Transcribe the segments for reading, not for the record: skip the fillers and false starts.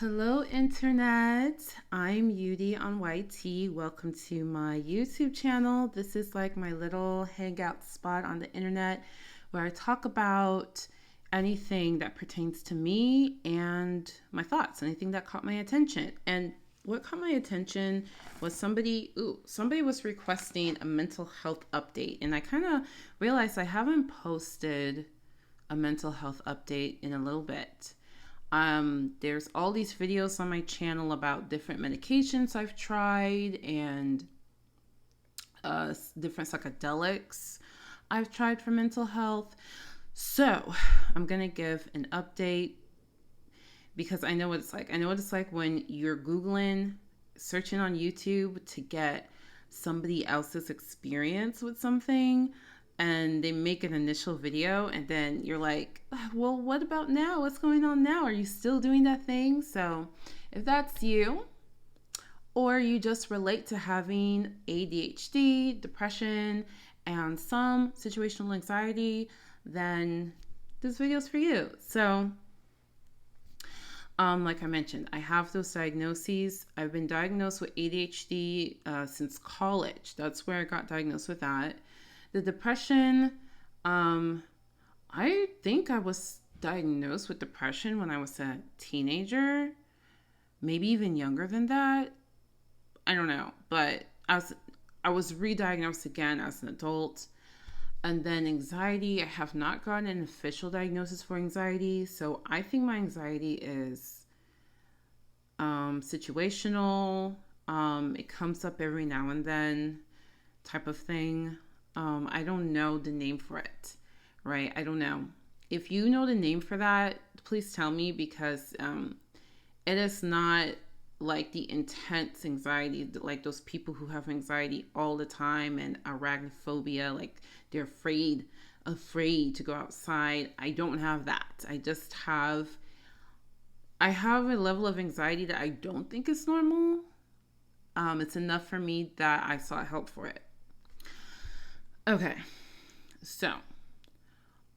Hello, Internet. I'm Yudi on YT. Welcome to my YouTube channel. This is like my little hangout spot on the internet where I talk about anything that pertains to me and my thoughts, anything that caught my attention. And what caught my attention was somebody was requesting a mental health update. And I kind of realized I haven't posted a mental health update in a little bit. There's all these videos on my channel about different medications I've tried and different psychedelics I've tried for mental health. So I'm going to give an update because I know what it's like. I know what it's like when you're Googling, searching on YouTube to get somebody else's experience with something, and they make an initial video and then you're like, well, what about now? What's going on now? Are you still doing that thing? So if that's you, or you just relate to having ADHD, depression, and some situational anxiety, then this video is for you. So like I mentioned, I have those diagnoses. I've been diagnosed with ADHD since college. That's where I got diagnosed with that. The depression, I think I was diagnosed with depression when I was a teenager, maybe even younger than that. I don't know, but I was re-diagnosed again as an adult. And then anxiety, I have not gotten an official diagnosis for anxiety, so I think my anxiety is situational. It comes up every now and then type of thing. I don't know the name for it, right? I don't know. If you know the name for that, please tell me, because it is not like the intense anxiety, like those people who have anxiety all the time and arachnophobia, like they're afraid to go outside. I don't have that. I have a level of anxiety that I don't think is normal. It's enough for me that I sought help for it. Okay, so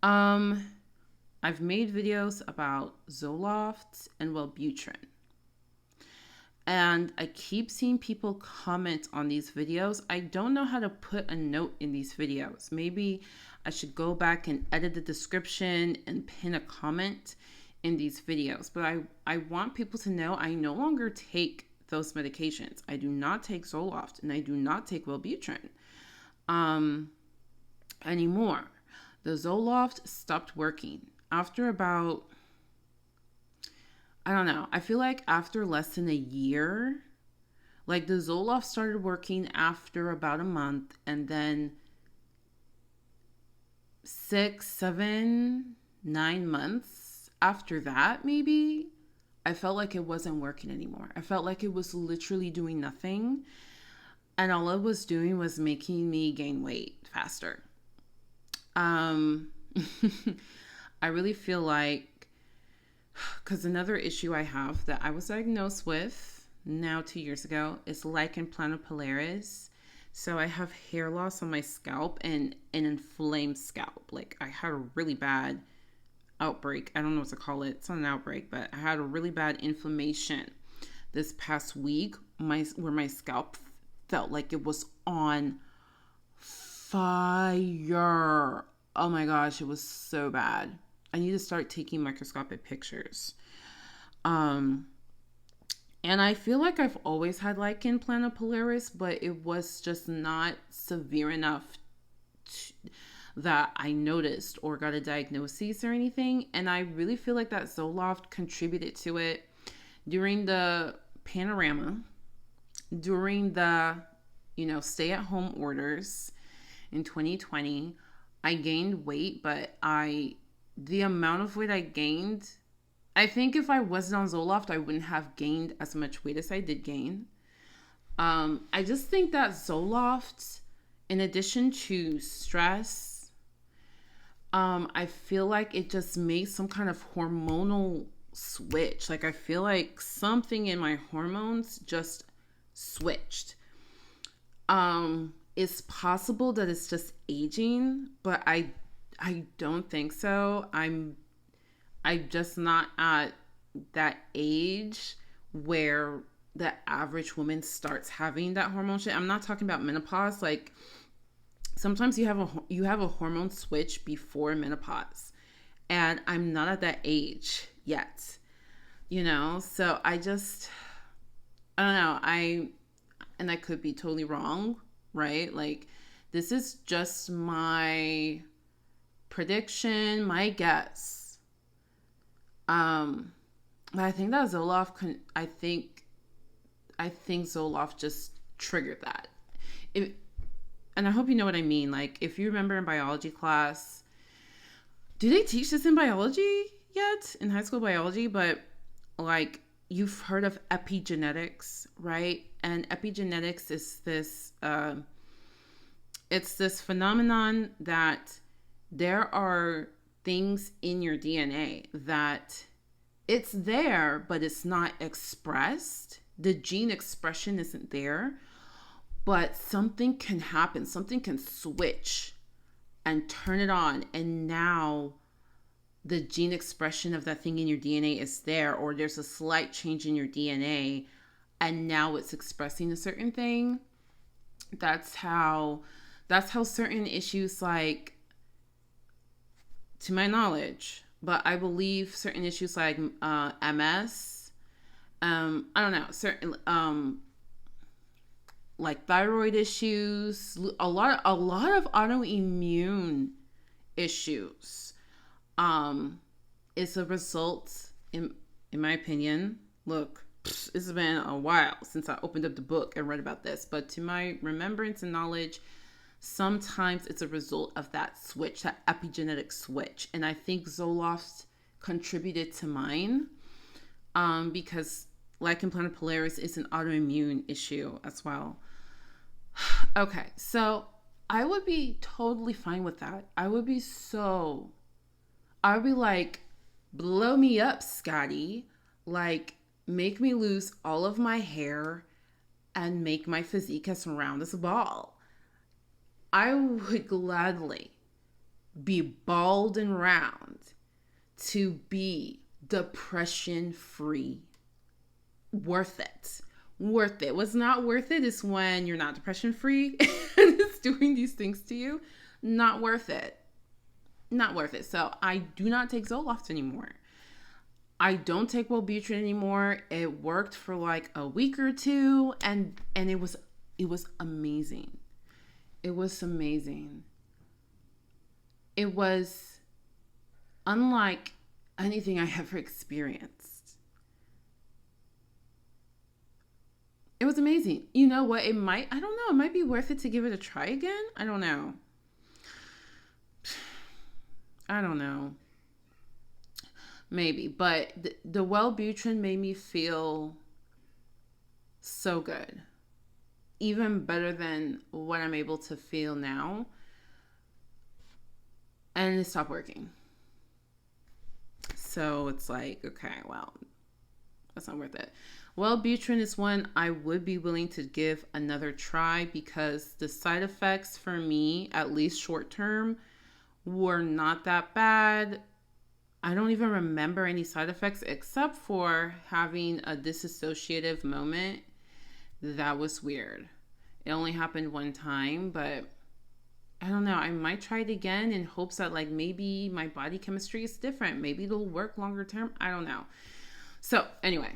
I've made videos about Zoloft and Wellbutrin. And I keep seeing people comment on these videos. I don't know how to put a note in these videos. Maybe I should go back and edit the description and pin a comment in these videos. But I want people to know I no longer take those medications. I do not take Zoloft and I do not take Wellbutrin anymore. The Zoloft stopped working after about, I don't know, I feel like after less than a year. Like the Zoloft started working after about a month, and then 6, 7, 9 months after that, maybe, I felt like it wasn't working anymore. I felt like it was literally doing nothing, and all it was doing was making me gain weight faster. I really feel like, because another issue I have that I was diagnosed with now 2 years ago is lichen planopilaris. So I have hair loss on my scalp and an inflamed scalp. Like I had a really bad outbreak. I don't know what to call it. It's not an outbreak, but I had a really bad inflammation this past week, where my scalp felt like it was on fire. Oh my gosh, it was so bad. I need to start taking microscopic pictures. And I feel like I've always had lichen planopilaris, but it was just not severe enough that I noticed or got a diagnosis or anything. And I really feel like that Zoloft contributed to it. During the panorama, during the, stay-at-home orders in 2020, I gained weight, but the amount of weight I gained, I think if I wasn't on Zoloft, I wouldn't have gained as much weight as I did gain. I just think that Zoloft, in addition to stress, I feel like it just made some kind of hormonal switch. Like I feel like something in my hormones just switched. It's possible that it's just aging, but I don't think so. I'm just not at that age where the average woman starts having that hormone shit. I'm not talking about menopause. Like sometimes you have a hormone switch before menopause, and I'm not at that age yet. So I don't know. I could be totally wrong, right? Like this is just my prediction, my guess. But I think that Zoloft I think Zoloft just triggered that. And I hope you know what I mean. Like if you remember in biology class, do they teach this in biology yet? In high school biology? But like you've heard of epigenetics, right? And epigenetics is this it's this phenomenon that there are things in your DNA that it's there, but it's not expressed. The gene expression isn't there, but something can happen. Something can switch and turn it on. And now the gene expression of that thing in your DNA is there, or there's a slight change in your DNA and now it's expressing a certain thing. That's how certain issues, like, to my knowledge, but I believe certain issues like MS, I don't know, certain like thyroid issues, a lot of autoimmune issues is a result, in my opinion. Look, it's been a while since I opened up the book and read about this, but to my remembrance and knowledge, sometimes it's a result of that switch, that epigenetic switch. And I think Zoloft contributed to mine because lichen planopilaris is an autoimmune issue as well. Okay, so I would be totally fine with that. I would be like, blow me up, Scotty. Like, make me lose all of my hair and make my physique as round as a ball. I would gladly be bald and round to be depression free. Worth it. What's not worth it is when you're not depression free and it's doing these things to you. Not worth it. So I do not take Zoloft anymore. I don't take Wellbutrin anymore. It worked for like a week or two, and it was amazing. It was amazing. It was unlike anything I ever experienced. It was amazing. You know what? It might be worth it to give it a try again. I don't know. Maybe, but the Wellbutrin made me feel so good. Even better than what I'm able to feel now. And it stopped working. So it's like, okay, well, that's not worth it. Wellbutrin is one I would be willing to give another try because the side effects for me, at least short term, were not that bad. I don't even remember any side effects except for having a disassociative moment. That was weird. It only happened one time, but I don't know. I might try it again in hopes that like maybe my body chemistry is different. Maybe it'll work longer term. I don't know. So anyway,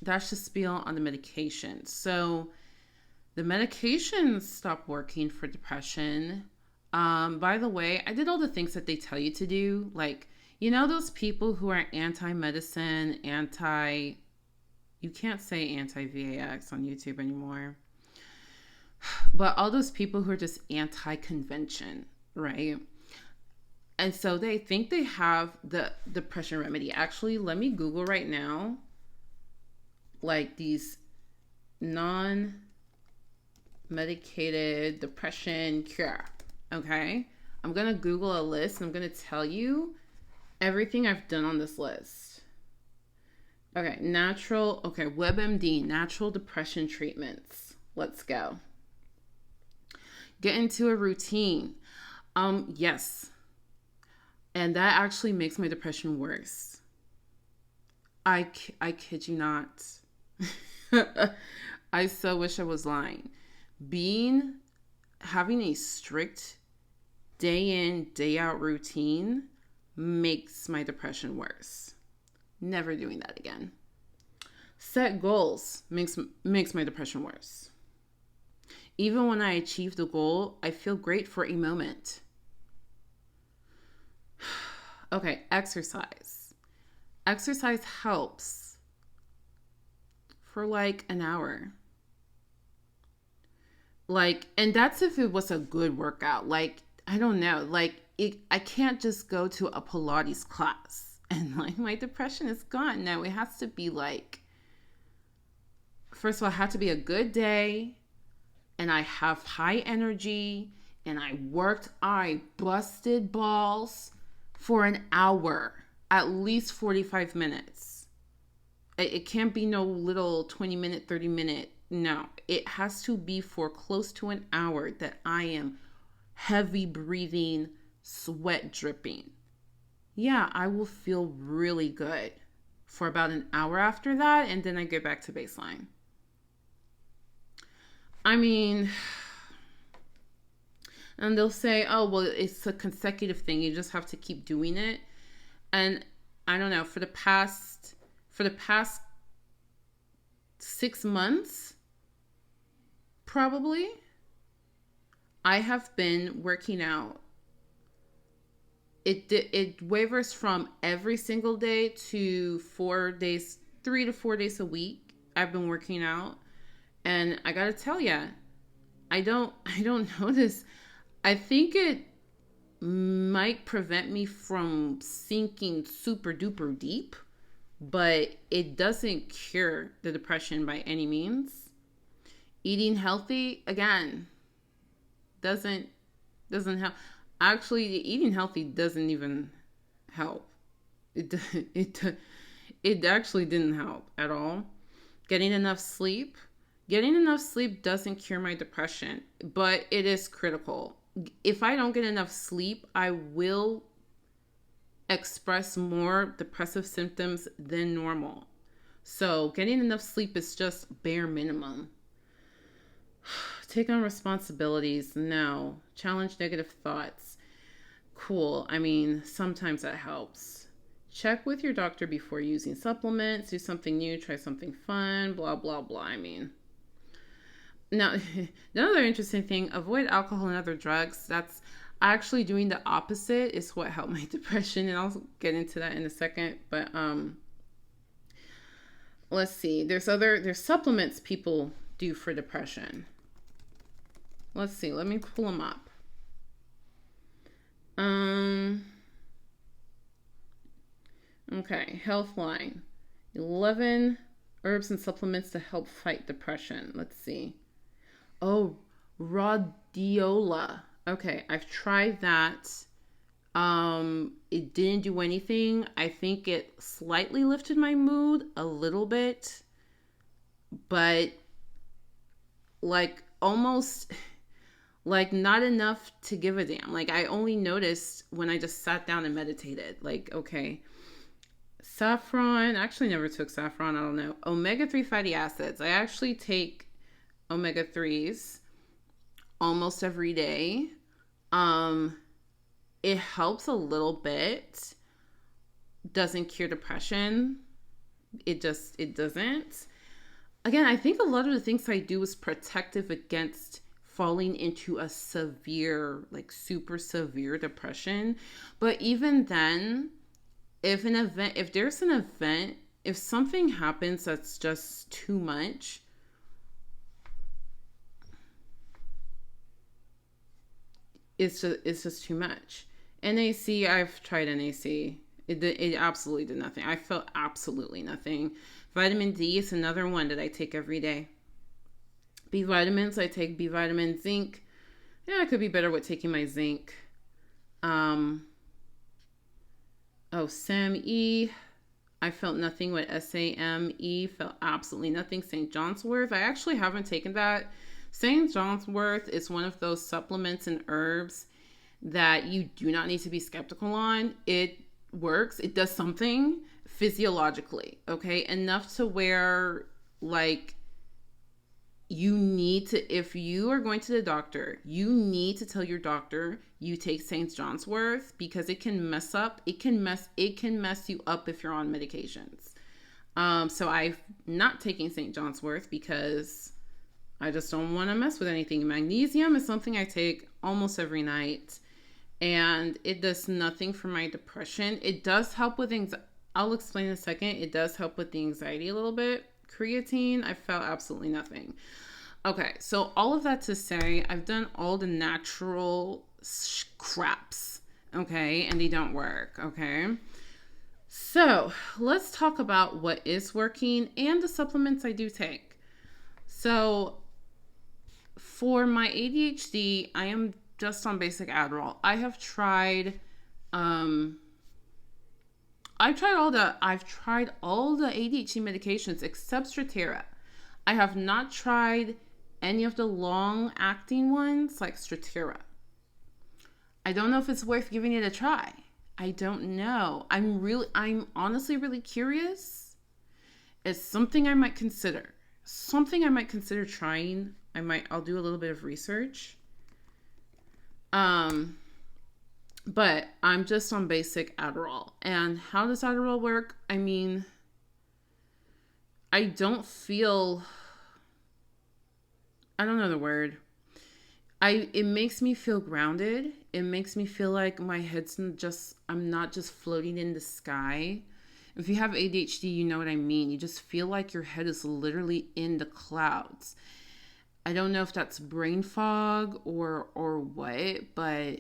that's the spiel on the medication. So the medications stopped working for depression. By the way, I did all the things that they tell you to do. Like, you know, those people who are anti-medicine, you can't say anti-VAX on YouTube anymore. But all those people who are just anti-convention, right? And so they think they have the depression remedy. Actually, let me Google right now, like these non-medicated depression cure. Okay? I'm going to Google a list and I'm going to tell you everything I've done on this list. Okay, WebMD, natural depression treatments. Let's go. Get into a routine. Yes. And that actually makes my depression worse. I kid you not. I so wish I was lying. Having a strict day in, day out routine makes my depression worse. Never doing that again. Set goals makes my depression worse. Even when I achieve the goal, I feel great for a moment. Okay, exercise. Exercise helps for like an hour. Like, and that's if it was a good workout. Like, I don't know. Like, I can't just go to a Pilates class and like my depression is gone. No, it has to be like, first of all, it had to be a good day and I have high energy and I busted balls for an hour, at least 45 minutes. It can't be no little 20-minute, 30-minute. No, it has to be for close to an hour that I am heavy breathing, sweat dripping. Yeah, I will feel really good for about an hour after that, and then I get back to baseline. I mean, and they'll say, oh, well, it's a consecutive thing. You just have to keep doing it. And I don't know, for the past 6 months, probably, I have been working out. It wavers from every single day to 4 days, 3 to 4 days a week. I've been working out. And I gotta tell you, I don't notice. I think it might prevent me from sinking super duper deep, but it doesn't cure the depression by any means. Eating healthy, again, doesn't help. Actually, eating healthy doesn't even help. It actually didn't help at all. Getting enough sleep doesn't cure my depression, but it is critical. If I don't get enough sleep, I will express more depressive symptoms than normal. So getting enough sleep is just bare minimum. Take on responsibilities. No. Challenge negative thoughts. Cool. I mean, sometimes that helps. Check with your doctor before using supplements. Do something new. Try something fun. Blah, blah, blah. I mean, now, another interesting thing, avoid alcohol and other drugs. That's actually doing the opposite is what helped my depression. And I'll get into that in a second. But let's see. There's supplements people do for depression. Let's see. Let me pull them up. Okay. Healthline. 11 herbs and supplements to help fight depression. Let's see. Oh, rhodiola. Okay. I've tried that. It didn't do anything. I think it slightly lifted my mood a little bit, but like almost like not enough to give a damn. Like I only noticed when I just sat down and meditated. Like, okay, saffron. I actually never took saffron. I don't know. Omega-3 fatty acids. I actually take omega-3s almost every day. It helps a little bit. Doesn't cure depression. It doesn't. Again, I think a lot of the things I do is protective against falling into a severe, like super severe depression. But even then, if something happens that's just too much, it's just too much. NAC, I've tried NAC. It absolutely did nothing. I felt absolutely nothing. Vitamin D is another one that I take every day. B vitamins, I take B vitamin, zinc. Yeah, I could be better with taking my zinc. SAMe. I felt nothing with SAMe. Felt absolutely nothing. St. John's Wort. I actually haven't taken that. St. John's Wort is one of those supplements and herbs that you do not need to be skeptical on. It works. It does something. physiologically, okay? Enough to where, like, you need to, if you are going to the doctor, you need to tell your doctor you take St. John's Wort, because it can mess you up if you're on medications. So I'm not taking St. John's Wort because I just don't want to mess with anything. Magnesium is something I take almost every night, and it does nothing for my depression. It does help with anxiety. I'll explain in a second. It does help with the anxiety a little bit. Creatine, I felt absolutely nothing. Okay, so all of that to say, I've done all the natural craps, okay, and they don't work, okay? So let's talk about what is working and the supplements I do take. So for my ADHD, I am just on basic Adderall. I've tried all the ADHD medications except Strattera. I have not tried any of the long-acting ones like Strattera. I don't know if it's worth giving it a try. I don't know. I'm honestly really curious. It's something I might consider. Trying. I'll do a little bit of research. But I'm just on basic Adderall. And how does Adderall work? I mean, I don't know the word. It makes me feel grounded. It makes me feel like my head's I'm not just floating in the sky. If you have ADHD, you know what I mean. You just feel like your head is literally in the clouds. I don't know if that's brain fog or what, but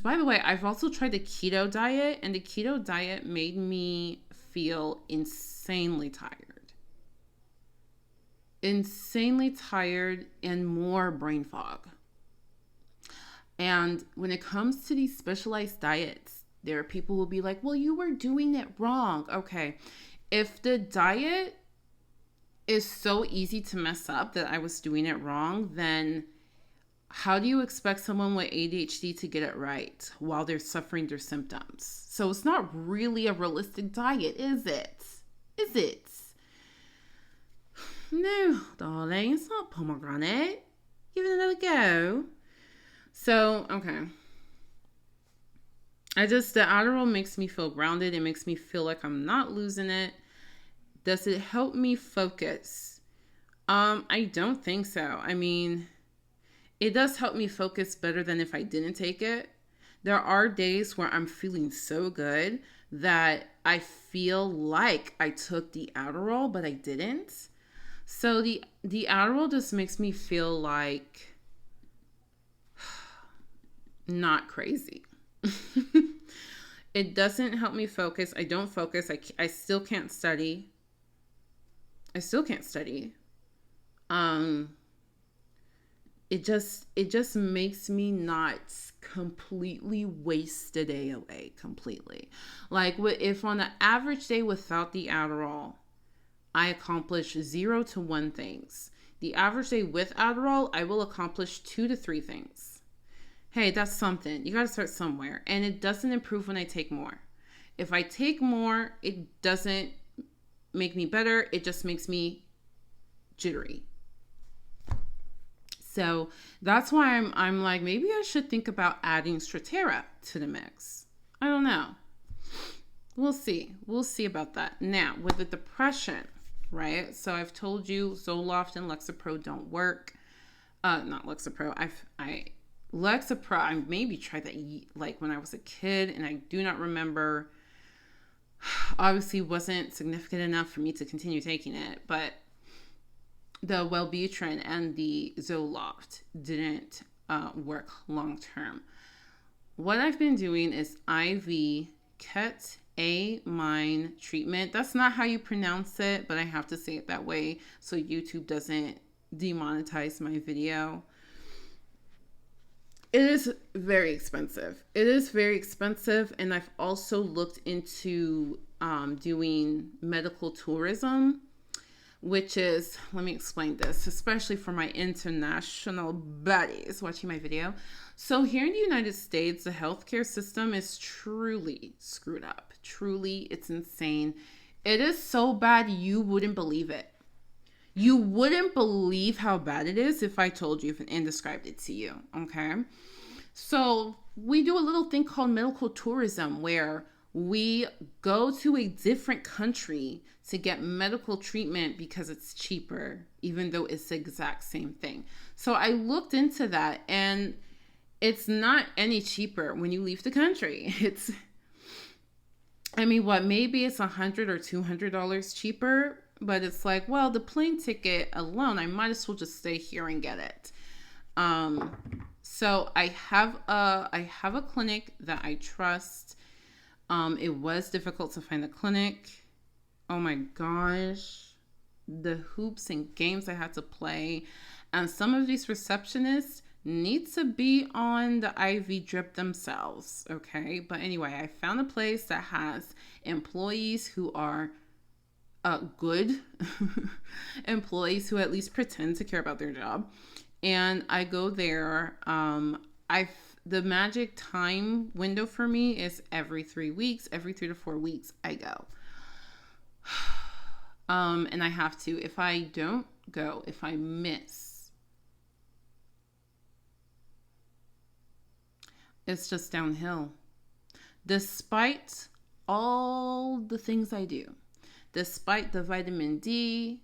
by the way, I've also tried the Keto Diet, and the Keto Diet made me feel insanely tired and more brain fog. And when it comes to these specialized diets, there are people who will be like, well, you were doing it wrong. Okay, if the diet is so easy to mess up that I was doing it wrong, then how do you expect someone with ADHD to get it right while they're suffering their symptoms? So it's not really a realistic diet, is it? Is it? No, darling, it's not pomegranate. Give it another go. So, okay. The Adderall makes me feel grounded. It makes me feel like I'm not losing it. Does it help me focus? I don't think so. I mean, it does help me focus better than if I didn't take it. There are days where I'm feeling so good that I feel like I took the Adderall, but I didn't. So the Adderall just makes me feel like not crazy. It doesn't help me focus. I don't focus. I still can't study. It just makes me not completely waste a day away completely. Like if on an average day without the Adderall, I accomplish 0 to 1 things. The average day with Adderall, I will accomplish 2 to 3 things. Hey, that's something. You got to start somewhere. And it doesn't improve when I take more. If I take more, it doesn't make me better. It just makes me jittery. So that's why I'm like, maybe I should think about adding Strattera to the mix. I don't know. We'll see. We'll see about that. Now, with the depression, right? So I've told you Zoloft and Lexapro don't work. Not Lexapro. Lexapro, I maybe tried that like when I was a kid, and I do not remember. Obviously wasn't significant enough for me to continue taking it, but the Wellbutrin and the Zoloft didn't work long term. What I've been doing is IV Ket Amine treatment. That's not how you pronounce it, but I have to say it that way so YouTube doesn't demonetize my video. It is very expensive. And I've also looked into doing medical tourism, which is, let me explain this, especially for my international buddies watching my video. So here in the United States, the healthcare system is truly screwed up. Truly, it's insane. It is so bad you wouldn't believe it. You wouldn't believe how bad it is if I told you and described it to you, okay? So we do a little thing called medical tourism where we go to a different country to get medical treatment because it's cheaper, even though it's the exact same thing. So I looked into that, and it's not any cheaper when you leave the country. Maybe it's $100 or $200 cheaper, but it's like, well, the plane ticket alone, I might as well just stay here and get it. So I have a clinic that I trust. It was difficult to find a clinic. Oh my gosh, the hoops and games I had to play. And some of these receptionists need to be on the IV drip themselves, okay? But anyway, I found a place that has employees who are good employees who at least pretend to care about their job. And I go there. The magic time window for me is every 3 weeks, every 3 to 4 weeks I go. And I have to, if I don't go, if I miss, it's just downhill. Despite all the things I do, despite the vitamin D,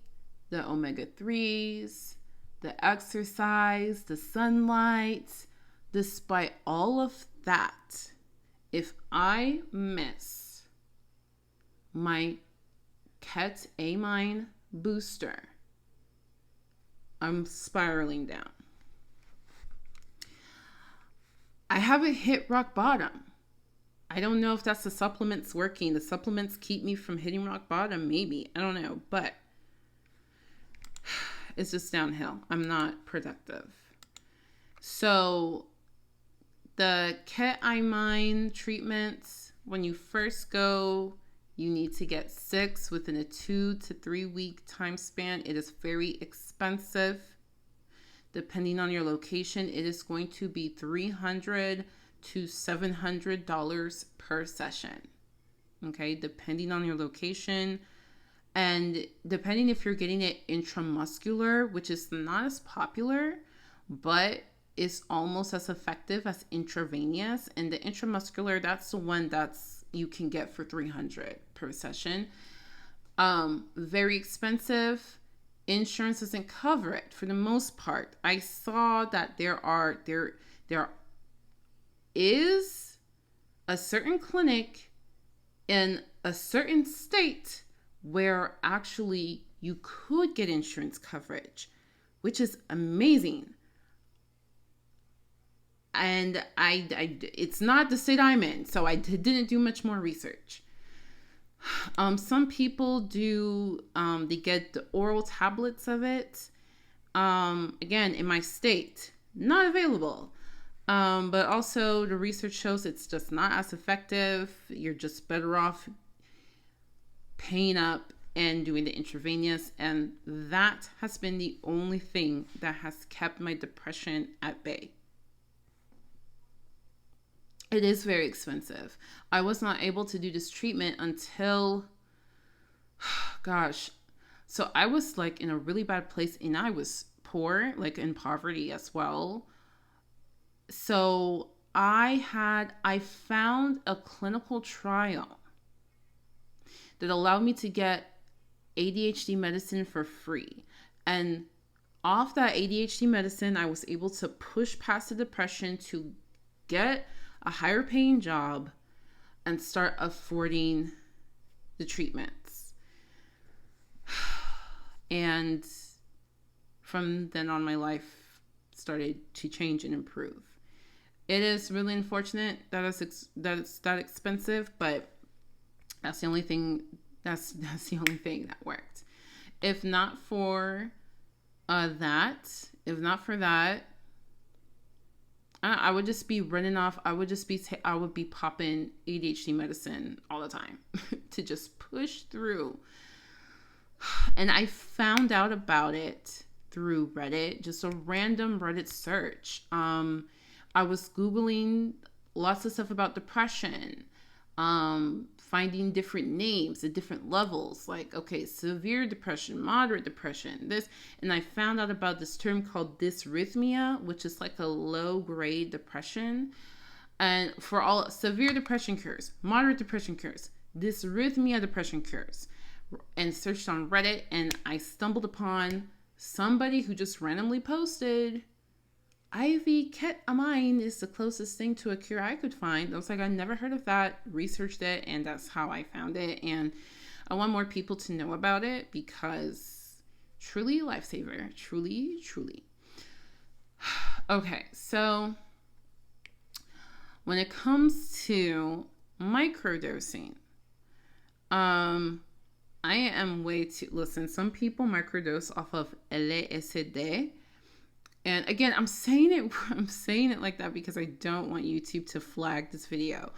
the omega-3s, the exercise, the sunlight, despite all of that, if I miss my Ket Amine booster, I'm spiraling down. I haven't hit rock bottom. I don't know if that's the supplements working. The supplements keep me from hitting rock bottom, maybe. I don't know, but it's just downhill. I'm not productive. So the Ket Amine treatments, when you first go, you need to get 6 within a 2 to 3 week time span. It is very expensive. Depending on your location, it is going to be $300 to $700 per session. Okay, depending on your location. And depending if you're getting it intramuscular, which is not as popular, but is almost as effective as intravenous. And the intramuscular, that's the one that's you can get for $300 per session. Very expensive. Insurance doesn't cover it for the most part. I saw that there is a certain clinic in a certain state where actually you could get insurance coverage, which is amazing. And it's not the state I'm in, so I didn't do much more research. Some people do, they get the oral tablets of it. Again, in my state, not available. But also the research shows it's just not as effective. You're just better off paying up and doing the intravenous. And that has been the only thing that has kept my depression at bay. It is very expensive. I was not able to do this treatment until, so I was like in a really bad place, and I was poor, like in poverty as well. So I found a clinical trial that allowed me to get ADHD medicine for free. And off that ADHD medicine, I was able to push past the depression to get a higher paying job and start affording the treatments. And from then on, my life started to change and improve. It is really unfortunate that it's that expensive, but that's the only thing that's the only thing that worked. If not for that, I would just be running off. I would be popping ADHD medicine all the time to just push through. And I found out about it through Reddit, just a random Reddit search. I was Googling lots of stuff about depression, finding different names at different levels, like, okay, severe depression, moderate depression, this. And I found out about this term called dysrhythmia, which is like a low grade depression. And for all severe depression cures, moderate depression cures, dysrhythmia depression cures, and searched on Reddit, and I stumbled upon somebody who just randomly posted, IV Ket Amine is the closest thing to a cure I could find. I was like, I never heard of that, researched it, and that's how I found it. And I want more people to know about it because truly a lifesaver. Truly, truly. Okay, so when it comes to microdosing, I am way too, listen, some people microdose off of LSD. And again, I'm saying it like that because I don't want YouTube to flag this video.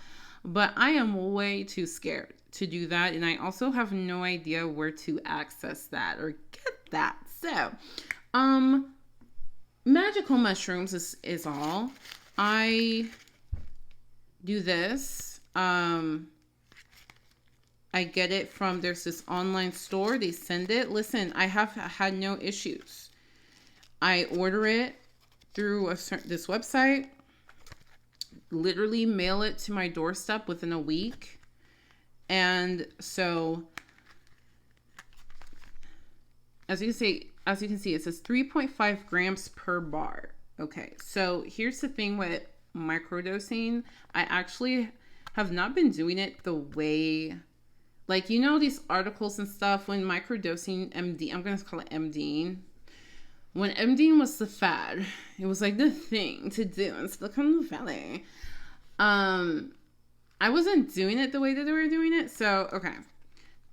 But I am way too scared to do that. And I also have no idea where to access that or get that. So, magical mushrooms is all. I do this. I get it from, there's this online store. They send it. Listen, I have had no issues. I order it through this website, literally mail it to my doorstep within a week. And so, as you can see, it says 3.5 grams per bar. Okay, so here's the thing with microdosing. I actually have not been doing it the way, like, you know, these articles and stuff when microdosing MD, I'm going to call it MDing. When MDing was the fad, it was like the thing to do in Silicon Valley. I wasn't doing it the way that they were doing it. So, okay.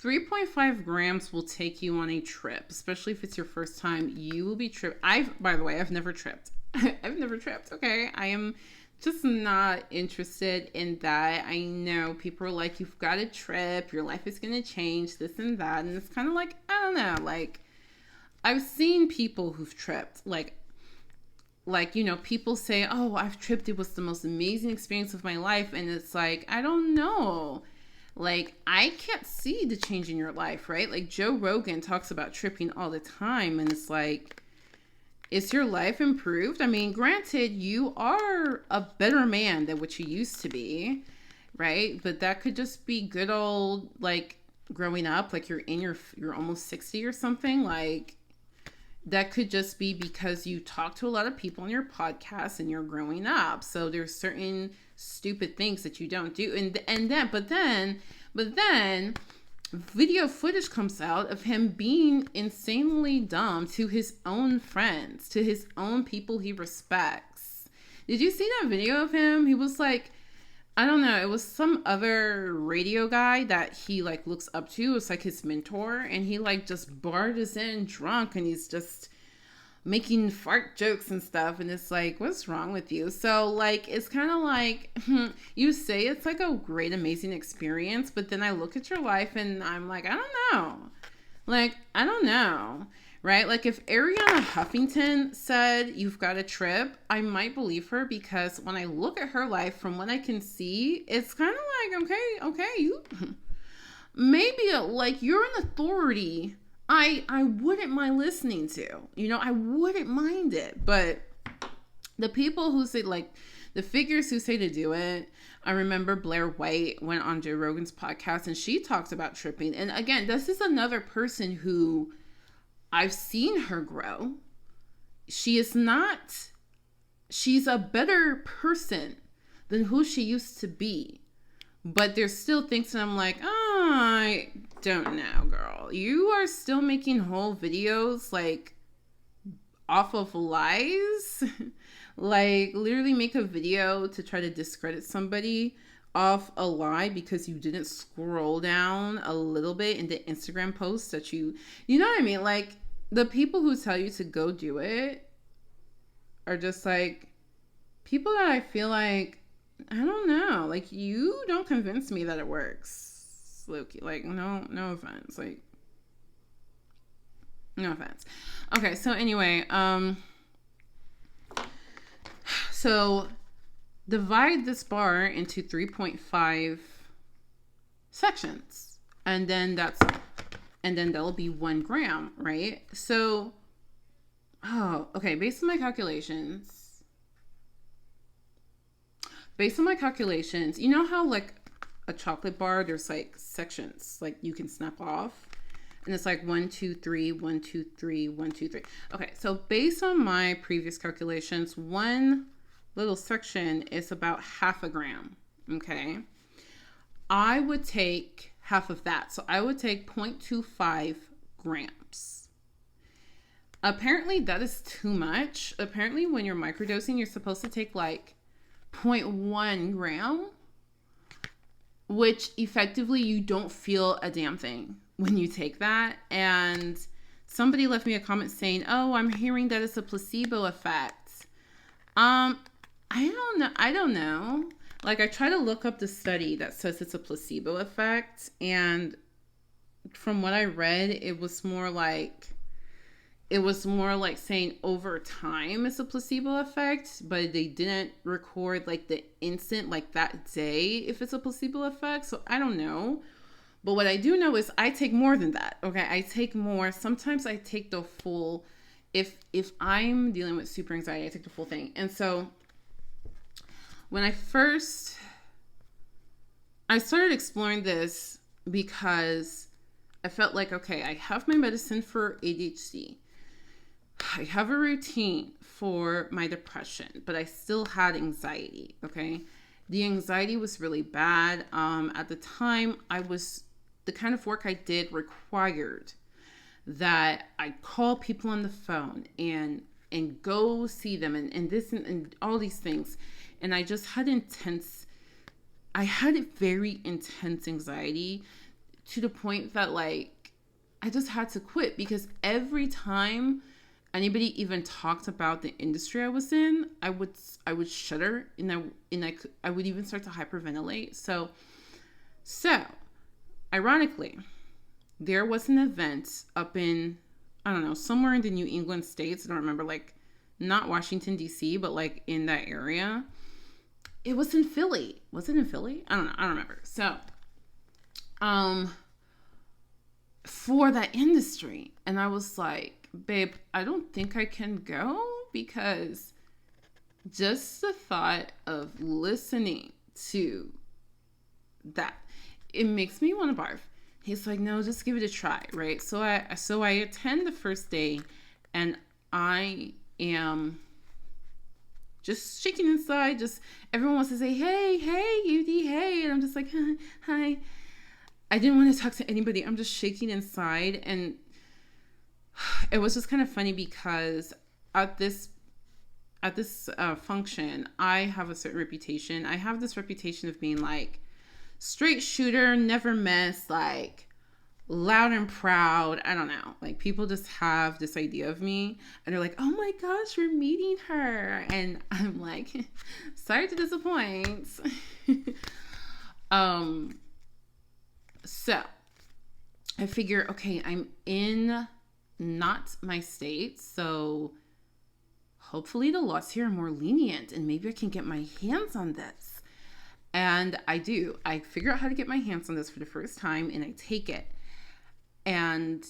3.5 grams will take you on a trip, especially if it's your first time. You will be tripped. By the way, I've never tripped. I've never tripped. Okay. I am just not interested in that. I know people are like, you've got to trip. Your life is going to change, this and that. And it's kind of like, I don't know, like, I've seen people who've tripped, like, you know, people say, oh, I've tripped. It was the most amazing experience of my life. And it's like, I don't know. Like, I can't see the change in your life, right? Like, Joe Rogan talks about tripping all the time. And it's like, is your life improved? I mean, granted, you are a better man than what you used to be, right? But that could just be good old, like, growing up, like you're almost 60 or something. Like, that could just be because you talk to a lot of people on your podcast and you're growing up. So there's certain stupid things that you don't do. But then video footage comes out of him being insanely dumb to his own friends, to his own people he respects. Did you see that video of him? He was like, I don't know, it was some other radio guy that he like looks up to. It's like his mentor, and he like just barges in drunk and he's just making fart jokes and stuff, and it's like, what's wrong with you? So like, it's kind of like, you say it's like a great, amazing experience, but then I look at your life and I'm like, I don't know. Right? Like, if Ariana Huffington said you've got a trip, I might believe her, because when I look at her life, from what I can see, it's kind of like, okay, you maybe like you're an authority I wouldn't mind listening to. You know, I wouldn't mind it. But the people who say, like, the figures who say to do it, I remember Blair White went on Joe Rogan's podcast and she talks about tripping. And again, this is another person who I've seen her grow. She's a better person than who she used to be. But there's still things that I'm like, oh, I don't know, girl. You are still making whole videos, like, off of lies. Like, literally make a video to try to discredit somebody off a lie because you didn't scroll down a little bit in the Instagram post that you know what I mean? Like, the people who tell you to go do it are just like people that I feel like, I don't know, like, you don't convince me that it works, Loki. Like, no offense. Like, No offense. Okay, so anyway, so divide this bar into 3.5 sections, and then that'll be 1 gram, right? So, okay, based on my calculations, you know how like a chocolate bar, there's like sections, like you can snap off, and it's like 1, 2, 3, 1, 2, 3, 1, 2, 3. Okay, so based on my previous calculations, one little section is about half a gram. Okay, I would take half of that, so I would take 0.25 grams. Apparently that is too much. Apparently when you're microdosing, you're supposed to take like 0.1 gram, which effectively you don't feel a damn thing when you take that. And somebody left me a comment saying, oh, I'm hearing that it's a placebo effect. I don't know. Like, I try to look up the study that says it's a placebo effect, and from what I read, it was more like saying over time it's a placebo effect, but they didn't record like the instant, like that day, if it's a placebo effect. So I don't know. But what I do know is I take more than that. Okay, I take more. Sometimes I take the full. If I'm dealing with super anxiety, I take the full thing. And so when I started exploring this because I felt like, okay, I have my medicine for ADHD. I have a routine for my depression, but I still had anxiety. Okay. The anxiety was really bad. At the time, the kind of work I did required that I call people on the phone and go see them and this and all these things. And I just had very intense anxiety to the point that like, I just had to quit, because every time anybody even talked about the industry I was in, I would shudder and I would even start to hyperventilate. So ironically, there was an event up in, I don't know, somewhere in the New England states. I don't remember, like not Washington, D.C., but like in that area. It was in Philly. Was it in Philly? I don't know. I don't remember. So, for that industry. And I was like, babe, I don't think I can go, because just the thought of listening to that, it makes me want to barf. He's like, no, just give it a try, right? So I attend the first day, and I am just shaking inside. Just everyone wants to say, hey, UD, hey. And I'm just like, hi. I didn't want to talk to anybody. I'm just shaking inside. And it was just kind of funny because at this function, I have a certain reputation. I have this reputation of being like straight shooter, never miss, like loud and proud. I don't know. Like, people just have this idea of me, and they're like, oh my gosh, we're meeting her. And I'm like, sorry to disappoint. So I figure, okay, I'm in not my state, so hopefully the laws here are more lenient and maybe I can get my hands on this. And I do. I figure out how to get my hands on this for the first time, and I take it. And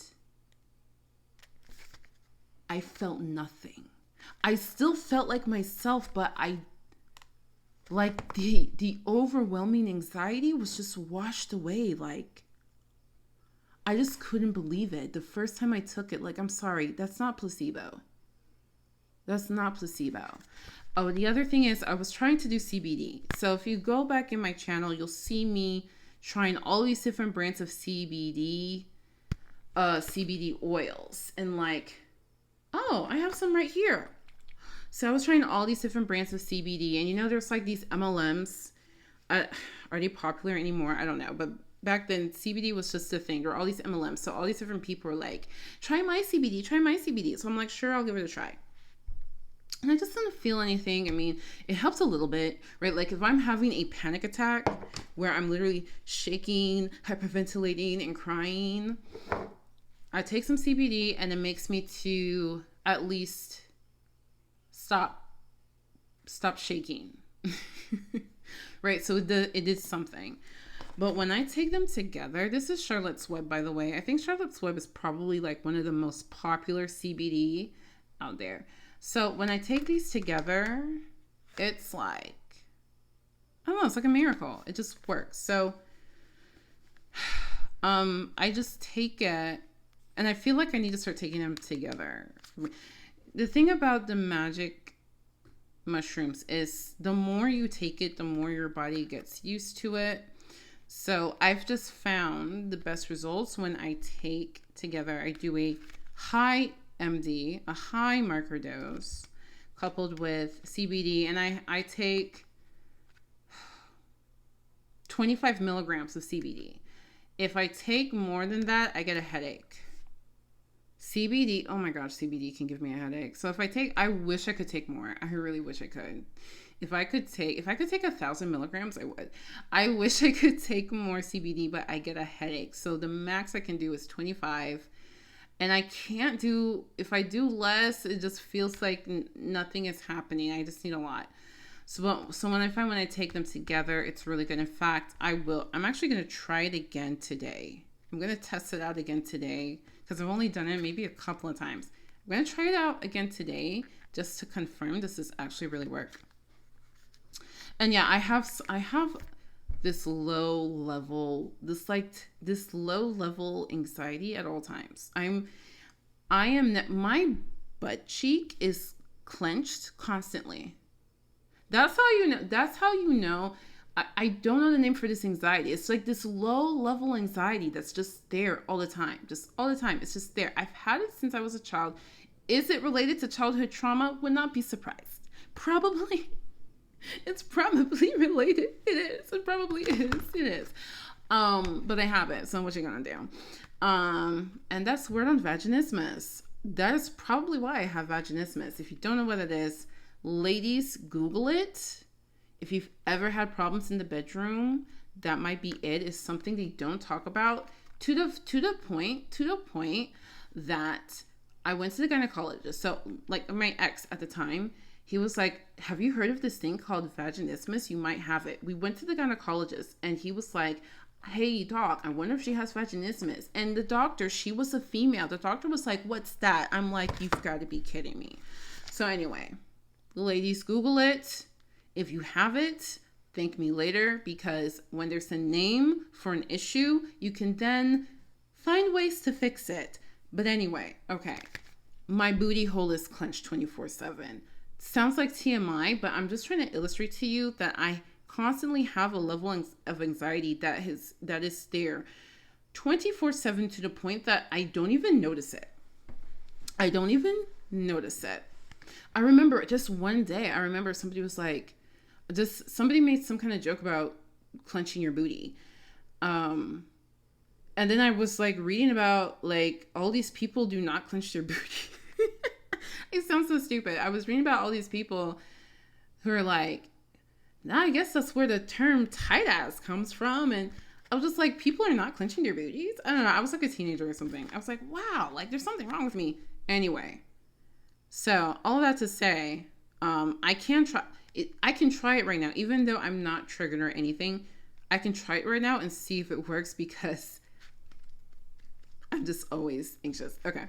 I felt nothing. I still felt like myself, but the overwhelming anxiety was just washed away. Like, I just couldn't believe it. The first time I took it, like, I'm sorry, that's not placebo. That's not placebo. Oh, the other thing is I was trying to do CBD. So if you go back in my channel, you'll see me trying all these different brands of CBD oils. And like, oh, I have some right here. So I was trying all these different brands of CBD. And you know, there's like these MLMs. Are they popular anymore? I don't know. But back then, CBD was just a thing. There were all these MLMs. So all these different people were like, try my CBD, try my CBD. So I'm like, sure, I'll give it a try. And I just didn't feel anything. I mean, it helps a little bit, right? Like if I'm having a panic attack where I'm literally shaking, hyperventilating, and crying, I take some CBD and it makes me to at least stop shaking. Right? So it did something. But when I take them together, this is Charlotte's Web, by the way. I think Charlotte's Web is probably like one of the most popular CBD out there. So when I take these together, it's like, I don't know, it's like a miracle. It just works. So I just take it, and I feel like I need to start taking them together. The thing about the magic mushrooms is the more you take it, the more your body gets used to it. So I've just found the best results when I take together. I do a high MD, a high microdose, coupled with CBD, and I take 25 milligrams of CBD. If I take more than that, I get a headache. CBD, oh my gosh, CBD can give me a headache. So if I take, I wish I could take more. I really wish I could. If I could take 1,000 milligrams, I would. I wish I could take more CBD, but I get a headache. So the max I can do is 25. And I can't do, if I do less, it just feels like nothing is happening. I just need a lot. So when I take them together, it's really good. In fact, I'm actually going to try it again today. I'm going to test it out again today because I've only done it maybe a couple of times. I'm going to try it out again today just to confirm this is actually really work. And yeah, I have this low level anxiety at all times. My butt cheek is clenched constantly. That's how you know. I don't know the name for this anxiety. It's like this low level anxiety that's just there all the time. Just all the time. It's just there. I've had it since I was a child. Is it related to childhood trauma? Would not be surprised. Probably. It's probably related. It is. It probably is. It is. But I have it. So what you gonna do? And that's word on vaginismus. That is probably why I have vaginismus. If you don't know what it is, ladies, Google it. If you've ever had problems in the bedroom, that might be it. It's something they don't talk about to the point that I went to the gynecologist. So like my ex at the time, he was like, have you heard of this thing called vaginismus? You might have it. We went to the gynecologist and he was like, hey doc, I wonder if she has vaginismus. And the doctor, she was a female. The doctor was like, what's that? I'm like, you've got to be kidding me. So anyway, ladies, Google it. If you have it, thank me later, because when there's a name for an issue, you can then find ways to fix it. But anyway, okay. My booty hole is clenched 24/7. Sounds like TMI, but I'm just trying to illustrate to you that I constantly have a level of anxiety that is there 24/7 to the point that I don't even notice it. I remember just one day, somebody was like, somebody made some kind of joke about clenching your booty. And then I was like reading about like all these people do not clench their booty. It sounds so stupid. I was reading about all these people who are like, nah, I guess that's where the term tight ass comes from. And I was just like, people are not clenching their booties? I don't know. I was like a teenager or something. I was like, wow, like there's something wrong with me. Anyway, so all that to say, I can try it right now, even though I'm not triggered or anything. I can try it right now and see if it works because I'm just always anxious. Okay.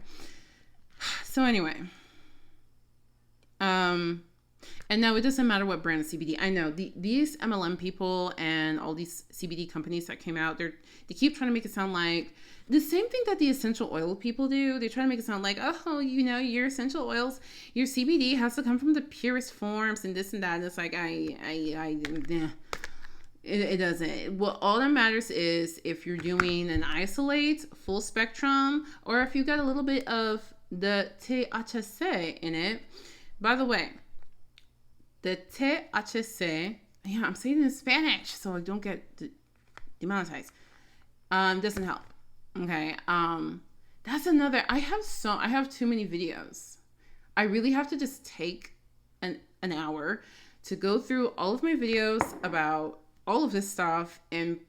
So anyway, and no, it doesn't matter what brand of CBD. I know these MLM people and all these CBD companies that came out, they keep trying to make it sound like the same thing that the essential oil people do. They try to make it sound like, oh, you know, your essential oils, your CBD has to come from the purest forms and this and that. And it's like, it doesn't. Well, all that matters is if you're doing an isolate, full spectrum, or if you got a little bit of the THC in it. By the way, the THC, yeah, I'm saying it in Spanish so I don't get demonetized. Doesn't help. Okay. That's another. I have too many videos. I really have to just take an hour to go through all of my videos about all of this stuff and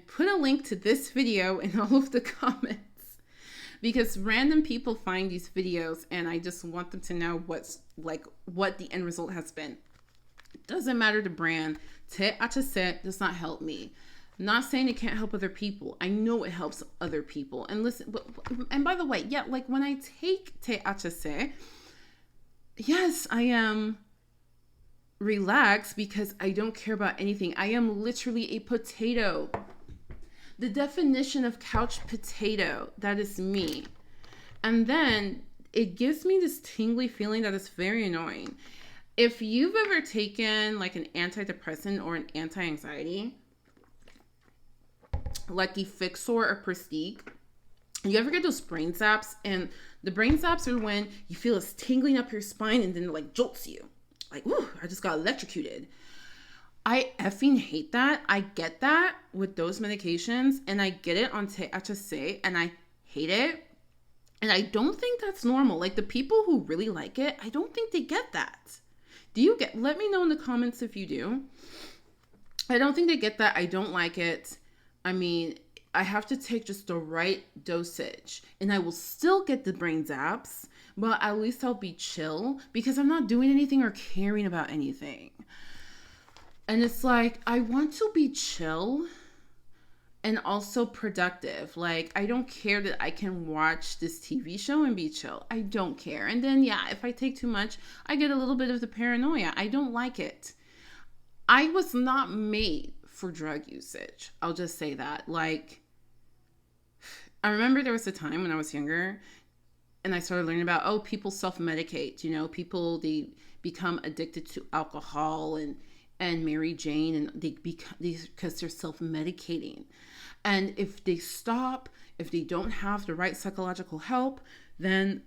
put a link to this video in all of the comments because random people find these videos and I just want them to know what the end result has been. It doesn't matter the brand. THC does not help me. Not saying it can't help other people. I know it helps other people. And listen, and by the way, yeah, like when I take THC, yes, I am relaxed because I don't care about anything. I am literally a potato. The definition of couch potato, that is me. And then it gives me this tingly feeling that is very annoying. If you've ever taken like an antidepressant or an anti-anxiety, like the Fixor or Prestige, you ever get those brain zaps? And the brain zaps are when you feel it's tingling up your spine and then it like jolts you. Like, whoo, I just got electrocuted. I effing hate that. I get that with those medications, and I get it on THC, and I hate it. And I don't think that's normal. Like, the people who really like it, I don't think they get that. Let me know in the comments if you do. I don't think they get that. I don't like it. I mean, I have to take just the right dosage, and I will still get the brain zaps, but at least I'll be chill because I'm not doing anything or caring about anything. And it's like, I want to be chill and also productive. Like, I don't care that I can watch this TV show and be chill. I don't care. And then, yeah, if I take too much, I get a little bit of the paranoia. I don't like it. I was not made for drug usage. I'll just say that. Like, I remember there was a time when I was younger and I started learning about, people self-medicate. You know, people, they become addicted to alcohol and Mary Jane, and because they're self-medicating. And if they stop, if they don't have the right psychological help, then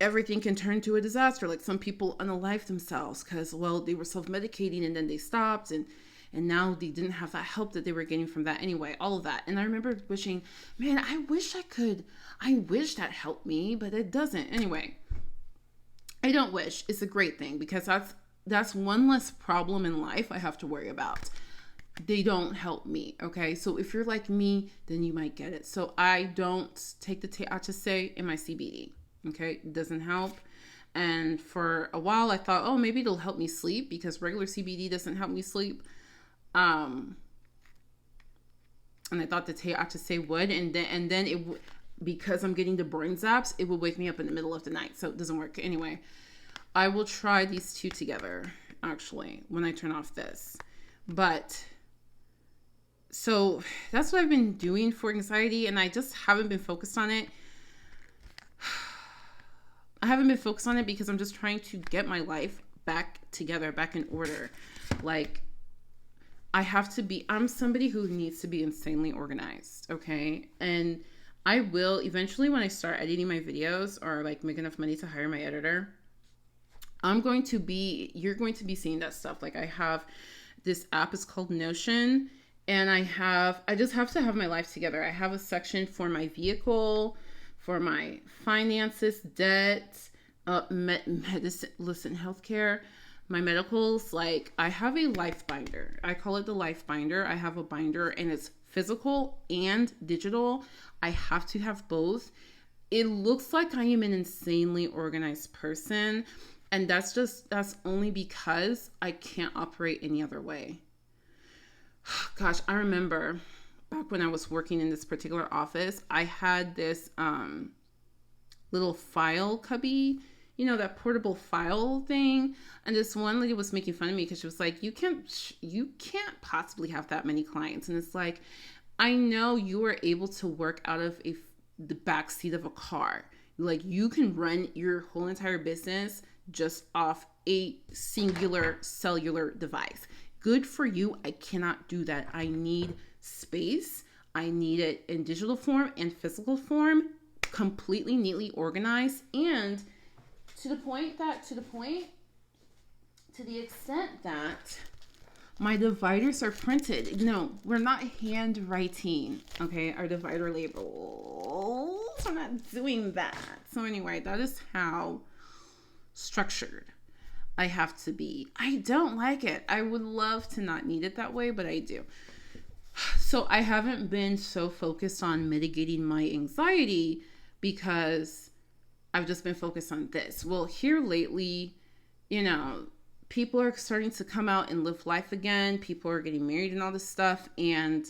everything can turn to a disaster. Like some people unalive themselves because, well, they were self-medicating and then they stopped and now they didn't have that help that they were getting from that anyway, all of that. And I remember wishing, man, I wish that helped me, but it doesn't. Anyway, I don't wish. It's a great thing because that's one less problem in life I have to worry about. They don't help me, okay? So if you're like me, then you might get it. So I don't take the THC in my CBD, okay? It doesn't help. And for a while I thought, maybe it'll help me sleep because regular CBD doesn't help me sleep. And I thought the THC would, and then it because I'm getting the brain zaps, it would wake me up in the middle of the night. So it doesn't work anyway. I will try these two together, actually, when I turn off this. But, so, that's what I've been doing for anxiety, and I just haven't been focused on it. I haven't been focused on it because I'm just trying to get my life back together, back in order. Like, I'm somebody who needs to be insanely organized, okay? And I will, eventually, when I start editing my videos or, like, make enough money to hire my editor, you're going to be seeing that stuff. Like I have this app, it's called Notion, and I just have to have my life together. I have a section for my vehicle, for my finances, debt, medicine, healthcare, my medicals. Like I have a life binder. I call it the life binder. I have a binder and it's physical and digital. I have to have both. It looks like I am an insanely organized person. And that's only because I can't operate any other way. Gosh, I remember back when I was working in this particular office, I had this little file cubby, you know, that portable file thing. And this one lady was making fun of me because she was like, you can't possibly have that many clients. And it's like, I know you were able to work out of the back seat of a car. Like you can run your whole entire business just off a singular cellular device. Good for you. I cannot do that. I need space. I need it in digital form and physical form, completely neatly organized, and to the extent that my dividers are printed. No, we're not handwriting, okay, our divider labels. I'm not doing that. So anyway, that is how structured I have to be. I don't like it. I would love to not need it that way, but I do. So I haven't been so focused on mitigating my anxiety because I've just been focused on this. Well, here lately, people are starting to come out and live life again. People are getting married and all this stuff. And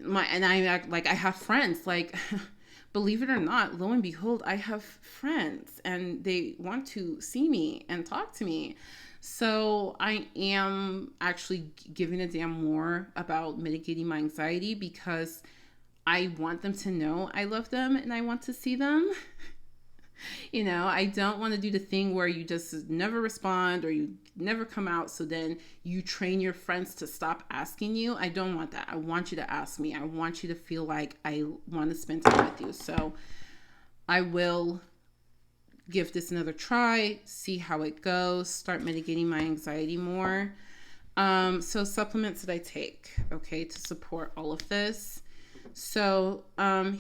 I have friends, like, believe it or not, lo and behold, I have friends and they want to see me and talk to me. So I am actually giving a damn more about mitigating my anxiety because I want them to know I love them and I want to see them. I don't want to do the thing where you just never respond or you never come out. So then you train your friends to stop asking you. I don't want that. I want you to ask me. I want you to feel like I want to spend time with you. So I will give this another try, see how it goes, start mitigating my anxiety more. So supplements that I take, okay, to support all of this. So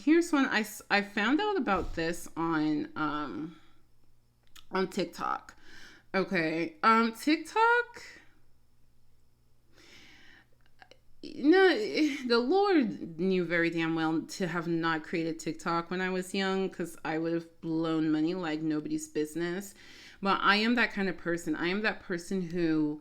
here's one. I found out about this on TikTok. Okay, TikTok. The Lord knew very damn well to have not created TikTok when I was young, because I would have blown money like nobody's business. But I am that kind of person. I am that person who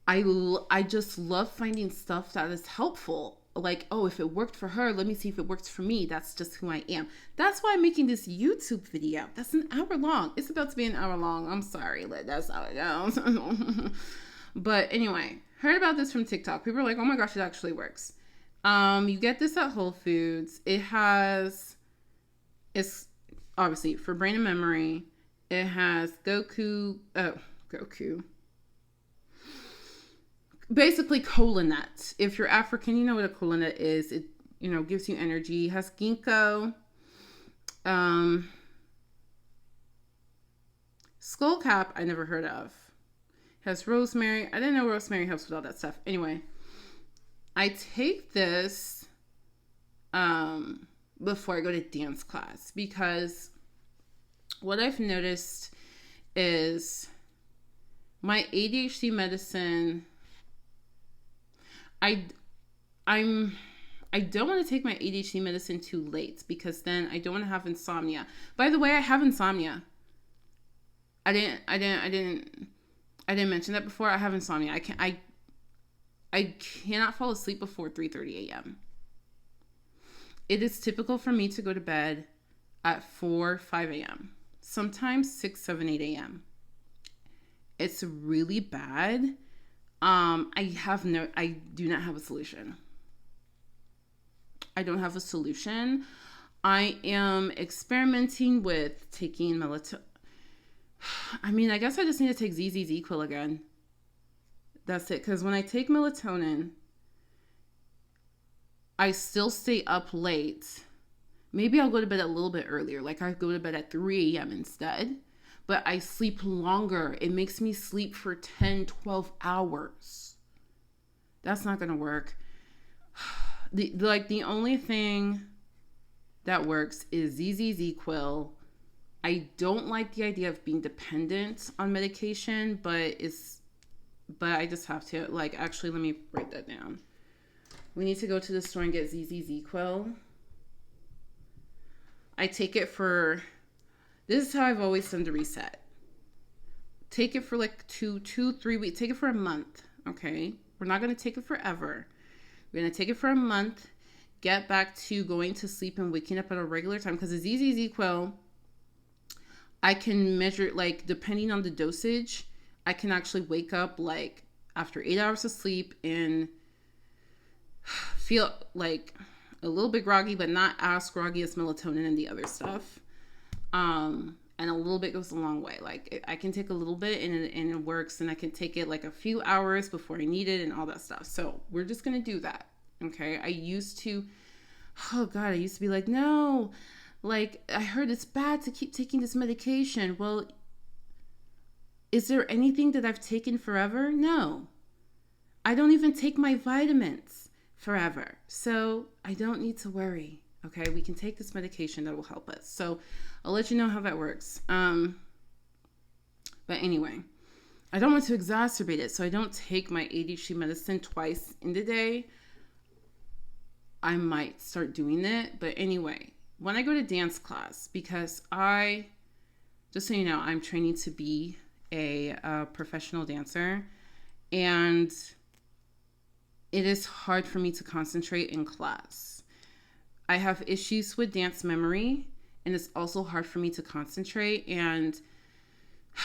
I just love finding stuff that is helpful. Like, oh, if it worked for her, let me see if it works for me. That's just who I am. That's why I'm making this YouTube video. That's an hour long. It's about to be an hour long. I'm sorry. That's how it goes. But anyway, heard about this from TikTok. People are like, oh my gosh, it actually works. You get this at Whole Foods. It's obviously for brain and memory. It has Goku. Basically kola nut. If you're African, you know what a kola nut is. It, gives you energy. It has ginkgo. Skullcap, I never heard of. It has rosemary. I didn't know rosemary helps with all that stuff. Anyway, I take this before I go to dance class, because what I've noticed is my ADHD medicine, I don't want to take my ADHD medicine too late, because then I don't want to have insomnia. By the way, I have insomnia. I didn't mention that before. I have insomnia. I cannot fall asleep before 3:30 a.m. It is typical for me to go to bed at 4, 5 a.m. Sometimes 6, 7, 8 a.m. It's really bad. I do not have a solution. I don't have a solution. I am experimenting with taking melatonin. I guess I just need to take ZZZ-Quil again. That's it. Because when I take melatonin, I still stay up late. Maybe I'll go to bed a little bit earlier. Like I go to bed at 3 a.m. instead. But I sleep longer. It makes me sleep for 10, 12 hours. That's not going to work. The only thing that works is ZZZ-Quil. I don't like the idea of being dependent on medication, but I just have to. Actually, let me write that down. We need to go to the store and get ZZZ-Quil. I take it for... This is how I've always done the reset. Take it for 2-3 weeks. Take it for a month, okay? We're not going to take it forever. We're going to take it for a month. Get back to going to sleep and waking up at a regular time. Because the ZZZ-Quil, I can measure, depending on the dosage, I can actually wake up, after 8 hours of sleep and feel, a little bit groggy, but not as groggy as melatonin and the other stuff. And a little bit goes a long way. I can take a little bit and it works, and I can take it a few hours before I need it and all that stuff. So we're just going to do that. Okay. I used to be like, no, I heard it's bad to keep taking this medication. Well, is there anything that I've taken forever? No, I don't even take my vitamins forever. So I don't need to worry. Okay, we can take this medication that will help us. So I'll let you know how that works. But anyway, I don't want to exacerbate it. So I don't take my ADHD medicine twice in the day. I might start doing it. But anyway, when I go to dance class, because just so you know, I'm training to be a professional dancer, and it is hard for me to concentrate in class. I have issues with dance memory, and it's also hard for me to concentrate. And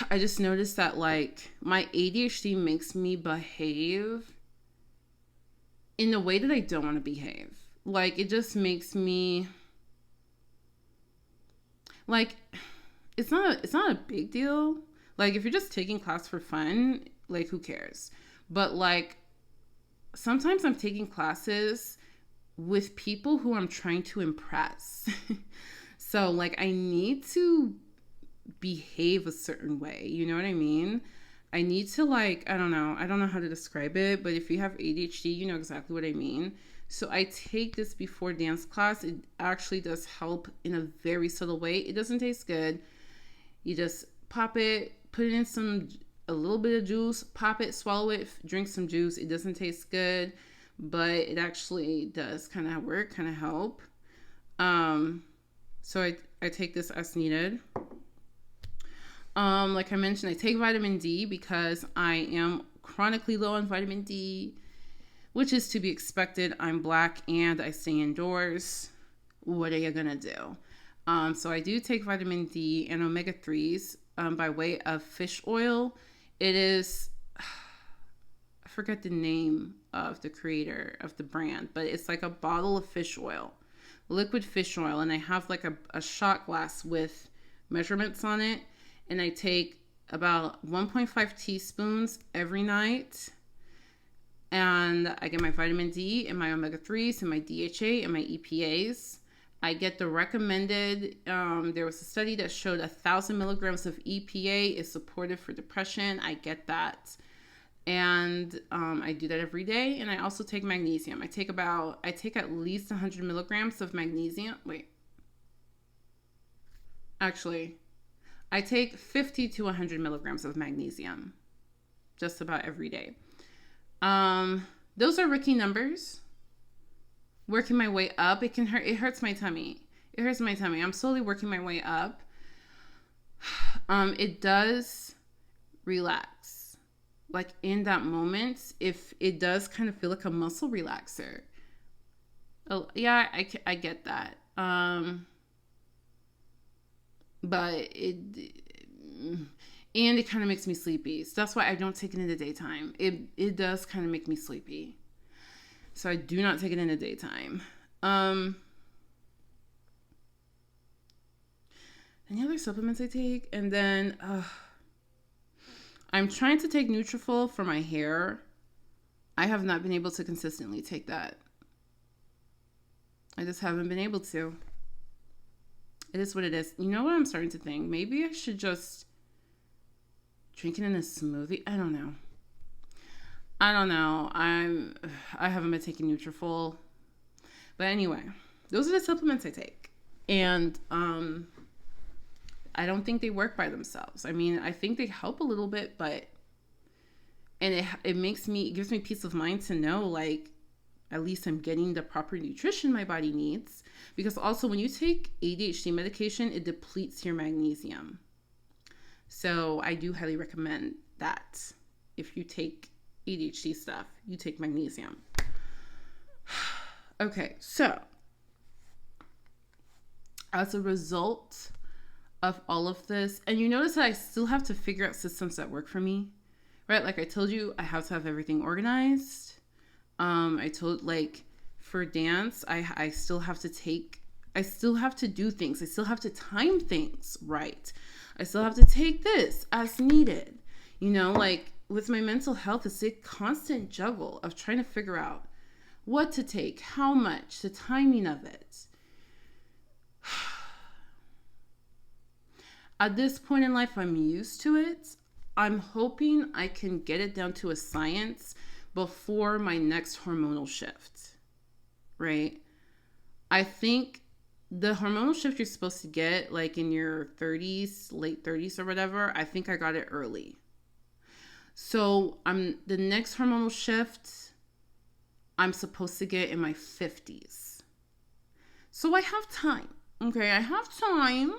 I just noticed that, like, my ADHD makes me behave in a way that I don't want to behave. Like, it just makes me, like, it's not a big deal. Like, if you're just taking class for fun, like, who cares? But, like, sometimes I'm taking classes with people who I'm trying to impress. So, like, I need to behave a certain way. You know what I mean? I need to, like, I don't know how to describe it, but if you have ADHD, you know exactly what I mean. So I take this before dance class. It actually does help in a very subtle way. It doesn't taste good. You just pop it, put it in a little bit of juice, pop it, swallow it, drink some juice. It doesn't taste good, but it actually does kind of work, kind of help. So I take this as needed. Like I mentioned, I take vitamin D because I am chronically low on vitamin D, which is to be expected. I'm Black and I stay indoors. What are you gonna do? So I do take vitamin D and omega-3s by way of fish oil. It is, I forget the name of the creator of the brand, but it's like a bottle of fish oil, liquid fish oil. And I have like a shot glass with measurements on it. And I take about 1.5 teaspoons every night. And I get my vitamin D and my omega-3s and my DHA and my EPAs. I get the recommended, there was a study that showed 1,000 milligrams of EPA is supportive for depression. I get that. And I do that every day. And I also take magnesium. I take at least 100 milligrams of magnesium. I take 50 to 100 milligrams of magnesium just about every day. Those are rookie numbers. Working my way up, it hurts my tummy. It hurts my tummy. I'm slowly working my way up. It does relax. Like in that moment, if it does kind of feel like a muscle relaxer. Oh, yeah, I get that. But it kind of makes me sleepy. So that's why I don't take it in the daytime. It does kind of make me sleepy. So I do not take it in the daytime. Any other supplements I take? And then I'm trying to take Nutrafol for my hair. I have not been able to consistently take that. I just haven't been able to. It is what it is. You know what I'm starting to think? Maybe I should just drink it in a smoothie. I don't know. I haven't been taking Nutrafol. But anyway, those are the supplements I take. And I don't think they work by themselves. I mean, I think they help a little bit, but it gives me peace of mind to know, like, at least I'm getting the proper nutrition my body needs. Because also when you take ADHD medication, it depletes your magnesium. So I do highly recommend that. If you take ADHD stuff, you take magnesium. Okay, so as a result of all of this, and you notice that I still have to figure out systems that work for me, right? Like I told you, I have to have everything organized. For dance, I still have to do things. I still have to time things right. I still have to take this as needed. You know, like with my mental health, it's a constant juggle of trying to figure out what to take, how much, the timing of it. At this point in life, I'm used to it. I'm hoping I can get it down to a science before my next hormonal shift, right? I think the hormonal shift you're supposed to get like in your 30s, late 30s or whatever, I think I got it early. So the next hormonal shift I'm supposed to get in my 50s. So I have time. okay, I have time.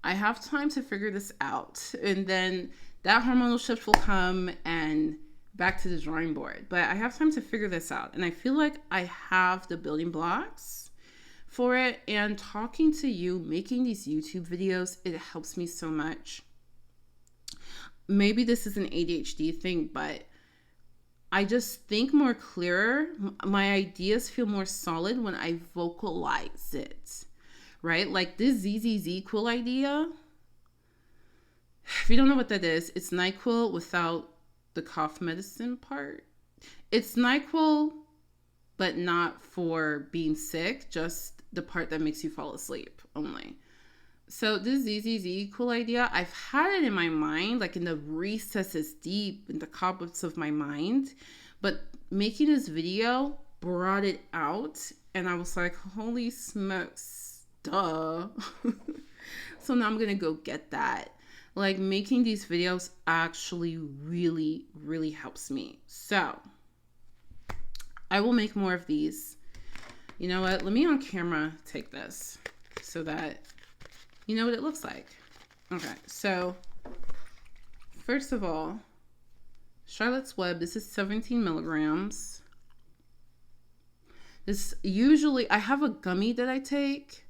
I have time to figure this out. And then that hormonal shift will come and back to the drawing board. But I have time to figure this out. And I feel like I have the building blocks for it. And talking to you, making these YouTube videos, it helps me so much. Maybe this is an ADHD thing, but I just think more clearer. My ideas feel more solid when I vocalize it, right? Like this ZZZ Cool idea. If you don't know what that is, it's NyQuil without the cough medicine part. It's NyQuil, but not for being sick, just the part that makes you fall asleep only. So this ZZZ Cool idea, I've had it in my mind, like in the recesses deep in the cobwebs of my mind, but making this video brought it out, and I was like, holy smokes, duh. So now I'm gonna go get that. Like making these videos actually really, really helps me. So I will make more of these. You know what? Let me on camera take this so that you know what it looks like. Okay, so first of all, Charlotte's Web, this is 17 milligrams. This usually, I have a gummy that I take.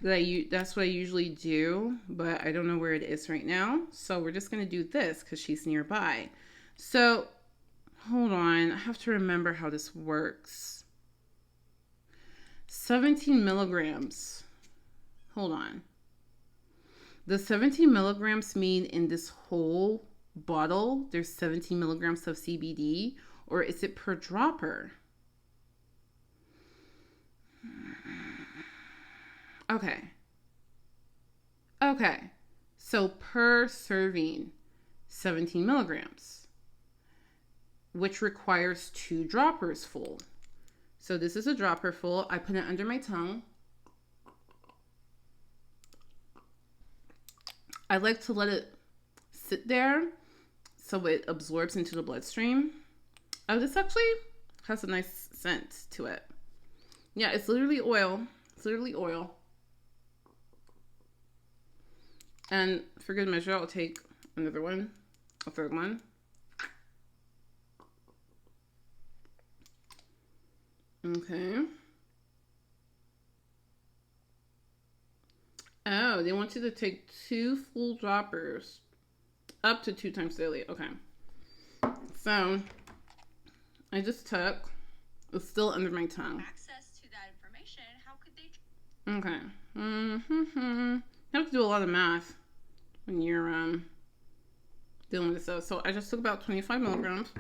That's what I usually do, but I don't know where it is right now. So we're just gonna do this because she's nearby. So hold on, I have to remember how this works. 17 milligrams. Hold on. The 17 milligrams mean in this whole bottle, there's 17 milligrams of CBD, or is it per dropper? Okay. Okay. So per serving, 17 milligrams, which requires 2 droppers full. So this is a dropper full. I put it under my tongue. I like to let it sit there so it absorbs into the bloodstream. Oh, this actually has a nice scent to it. Yeah, it's literally oil. It's literally oil. And for good measure, I'll take another one, a third one. Okay. Oh, they want you to take 2 full droppers up to 2 times daily. Okay. So I just took, it's still under my tongue. Access to that information, how could they? Okay. You have to do a lot of math when you're dealing with this stuff. So I just took about 25 milligrams.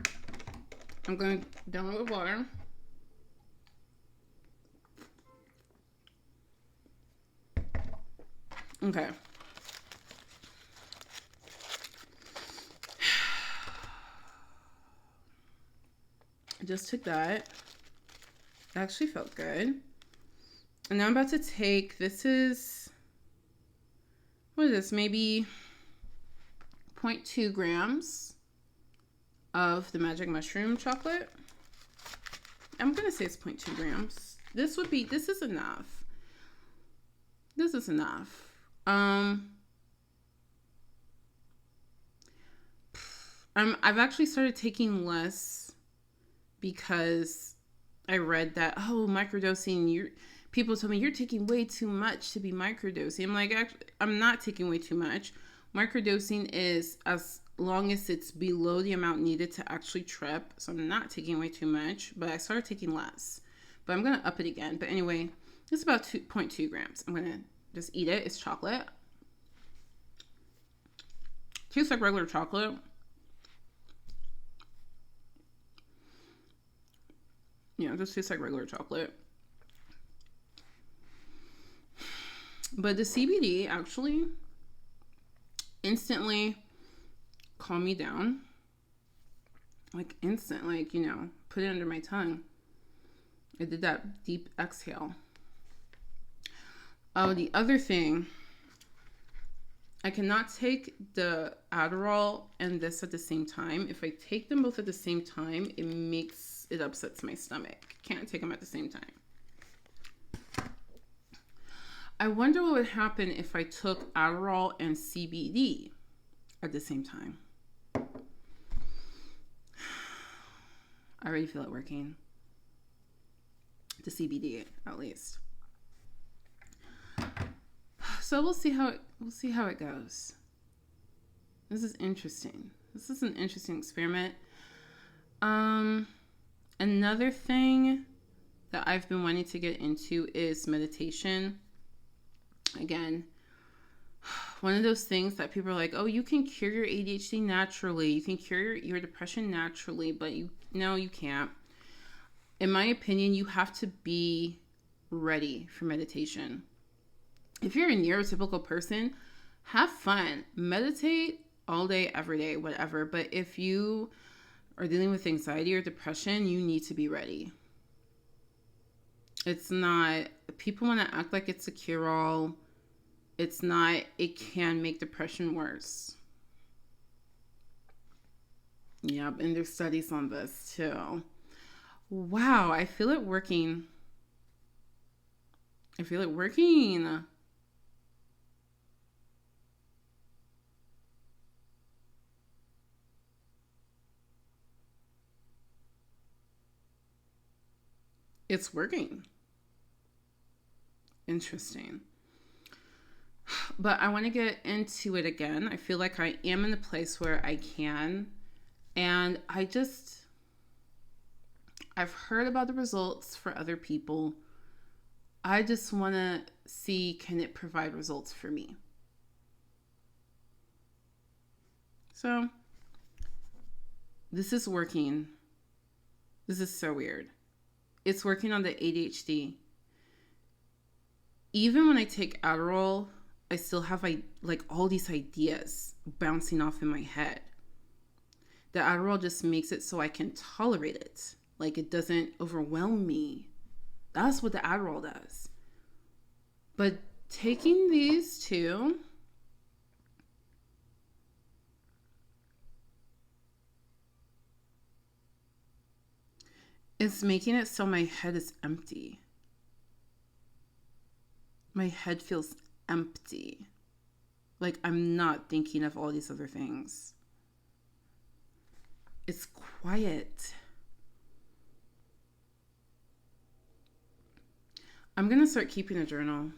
I'm going to down it with water. Okay. I just took that. It actually felt good. And now I'm about to take, this is, what is this? Maybe 0.2 grams of the magic mushroom chocolate. I'm going to say it's 0.2 grams. This is enough. This is enough. I've actually started taking less because I read that, oh, microdosing, people told me you're taking way too much to be microdosing. I'm like, actually, I'm not taking way too much. Microdosing is as long as it's below the amount needed to actually trip. So I'm not taking way too much, but I started taking less. But I'm going to up it again. But anyway, it's about 2.2 grams. I'm going to just eat it. It's chocolate. Tastes like regular chocolate. Yeah, it just tastes like regular chocolate. But the CBD actually instantly calmed me down. Like instant, like, you know, put it under my tongue. I did that deep exhale. Oh, the other thing, I cannot take the Adderall and this at the same time. If I take them both at the same time, it upsets my stomach. Can't take them at the same time. I wonder what would happen if I took Adderall and CBD at the same time. I already feel it working. The CBD, at least. So we'll see how it goes. This is interesting. This is an interesting experiment. Another thing that I've been wanting to get into is meditation. Again, one of those things that people are like, oh, you can cure your ADHD naturally. You can cure your depression naturally, but you can't. In my opinion, you have to be ready for meditation. If you're a neurotypical person, have fun. Meditate all day, every day, whatever. But if you are dealing with anxiety or depression, you need to be ready. It's not, people want to act like it's a cure-all. It's not, it can make depression worse. Yep, and there's studies on this too. Wow, I feel it working. I feel it working. It's working. Interesting. But I want to get into it again. I feel like I am in a place where I can. And I've heard about the results for other people. I just want to see, can it provide results for me? So, this is working. This is so weird. It's working on the ADHD. Even when I take Adderall, I still have like all these ideas bouncing off in my head. The Adderall just makes it so I can tolerate it. Like it doesn't overwhelm me. That's what the Adderall does. But taking these two, it's making it so my head is empty. My head feels empty. Like I'm not thinking of all these other things. It's quiet. I'm going to start keeping a journal.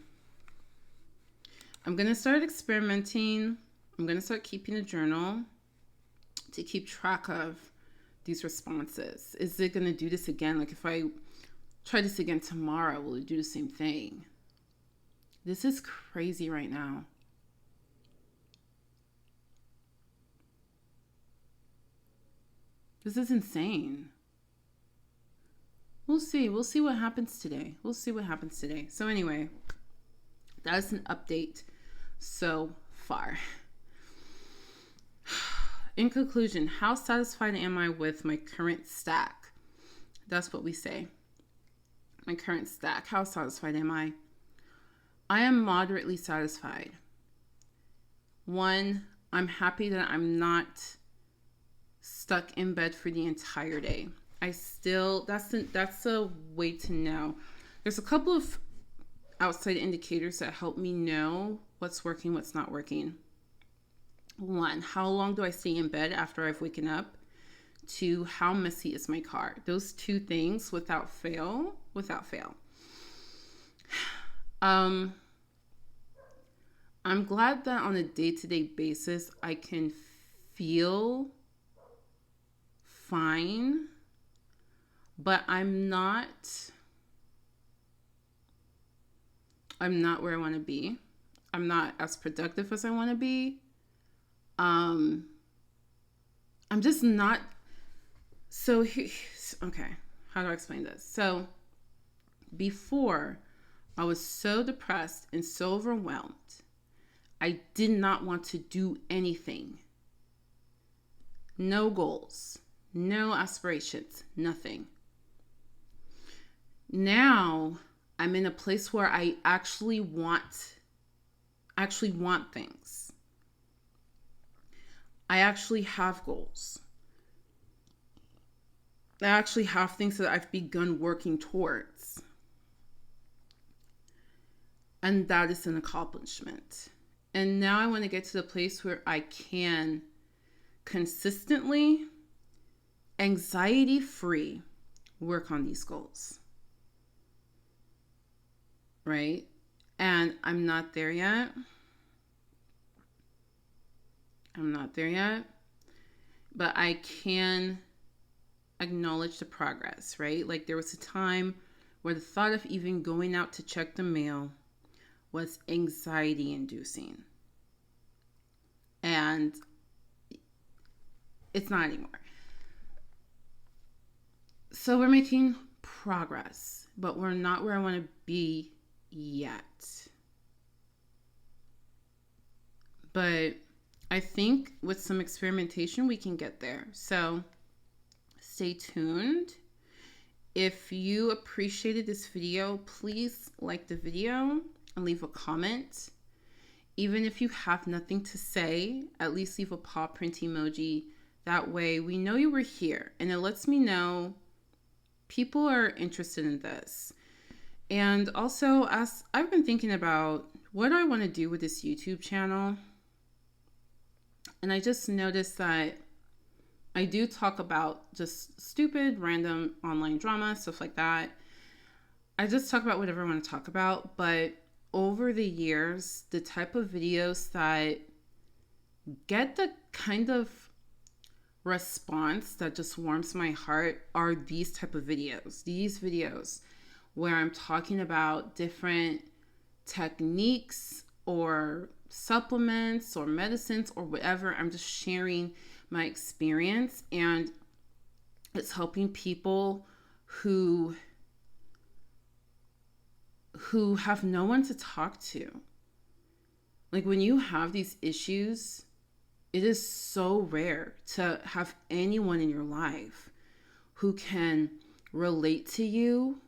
I'm going to start experimenting. I'm going to start keeping a journal to keep track of these responses. Is it going to do this again? Like if I try this again tomorrow, will it do the same thing? This is crazy right now. This is insane. We'll see. We'll see what happens today. So anyway, that's an update so far. In conclusion, how satisfied am I with my current stack? That's what we say. My current stack. How satisfied am I? I am moderately satisfied. One, I'm happy that I'm not stuck in bed for the entire day. That's a way to know. There's a couple of outside indicators that help me know what's working, what's not working. One, how long do I stay in bed after I've waken up? Two, how messy is my car? Those two things without fail. I'm glad that on a day-to-day basis, I can feel fine, but I'm not where I want to be. I'm not as productive as I want to be. I'm just not. So, okay, how do I explain this? So, before, I was so depressed and so overwhelmed. I did not want to do anything. No goals, no aspirations, nothing. Now I'm in a place where I actually want things. I actually have goals. I actually have things that I've begun working towards. And that is an accomplishment. And now I want to get to the place where I can consistently, anxiety free, work on these goals. Right? And I'm not there yet. But I can acknowledge the progress, right? Like there was a time where the thought of even going out to check the mail was anxiety inducing. And it's not anymore. So we're making progress, but we're not where I want to be yet. But I think with some experimentation, we can get there. So stay tuned. If you appreciated this video, please like the video and leave a comment. Even if you have nothing to say, at least leave a paw print emoji. That way we know you were here, and it lets me know people are interested in this. And also, as I've been thinking about what I want to do with this YouTube channel, and I just noticed that I do talk about just stupid, random online drama, stuff like that. I just talk about whatever I want to talk about. But over the years, the type of videos that get the kind of response that just warms my heart are these type of videos. These videos where I'm talking about different techniques or supplements or medicines or whatever. I'm just sharing my experience, and it's helping people who have no one to talk to. Like when you have these issues, it is so rare to have anyone in your life who can relate to you,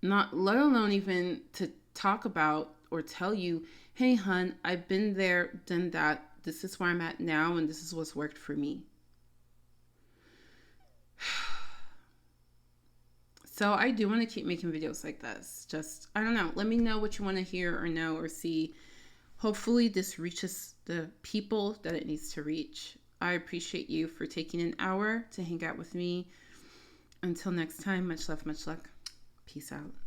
not let alone even to talk about or tell you, hey, hun, I've been there, done that. This is where I'm at now, and this is what's worked for me. So I do want to keep making videos like this. Just, I don't know. Let me know what you want to hear or know or see. Hopefully this reaches the people that it needs to reach. I appreciate you for taking an hour to hang out with me. Until next time, much love, much luck. Peace out.